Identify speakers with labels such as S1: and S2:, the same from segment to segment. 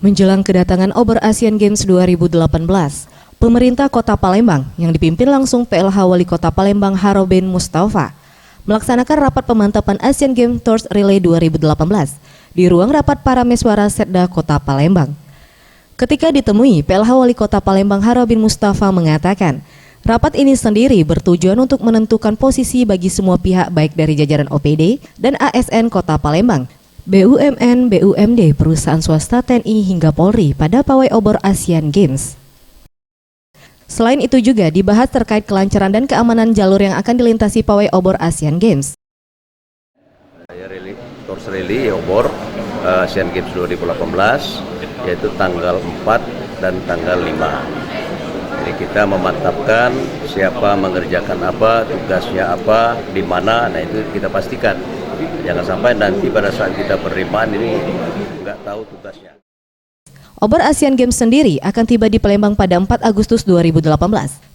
S1: Menjelang kedatangan obor Asian Games 2018, pemerintah Kota Palembang yang dipimpin langsung PLH Wali Kota Palembang Harobin Mustafa melaksanakan rapat pemantapan Asian Games Torch Relay 2018 di ruang rapat Parameswara Setda Kota Palembang. Ketika ditemui, PLH Wali Kota Palembang Harobin Mustafa mengatakan, rapat ini sendiri bertujuan untuk menentukan posisi bagi semua pihak baik dari jajaran OPD dan ASN Kota Palembang, BUMN, BUMD, perusahaan swasta, TNI hingga Polri pada pawai obor Asian Games. Selain itu juga dibahas terkait kelancaran dan keamanan jalur yang akan dilintasi pawai obor Asian Games.
S2: Torch Relay obor Asian Games 2018 yaitu tanggal 4 dan tanggal 5. Jadi kita memantapkan siapa mengerjakan apa, tugasnya apa, di mana, nah itu kita pastikan. Jangan sampai nanti pada saat kita penerimaan ini nggak tahu tugasnya.
S1: Obor Asian Games sendiri akan tiba di Palembang pada 4 Agustus 2018.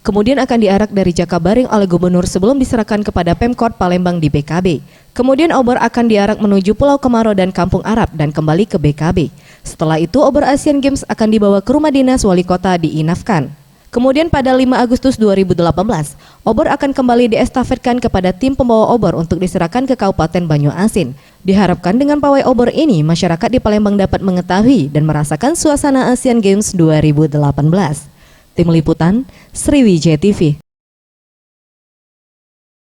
S1: Kemudian akan diarak dari Jakabaring oleh Gubernur sebelum diserahkan kepada Pemkot Palembang di BKB. Kemudian obor akan diarak menuju Pulau Kemaro dan Kampung Arab dan kembali ke BKB. Setelah itu obor Asian Games akan dibawa ke rumah dinas wali kota di Inafkan. Kemudian pada 5 Agustus 2018, obor akan kembali diestafetkan kepada tim pembawa obor untuk diserahkan ke Kabupaten Banyuasin. Diharapkan dengan pawai obor ini, masyarakat di Palembang dapat mengetahui dan merasakan suasana Asian Games 2018. Tim Liputan, Sriwijaya TV.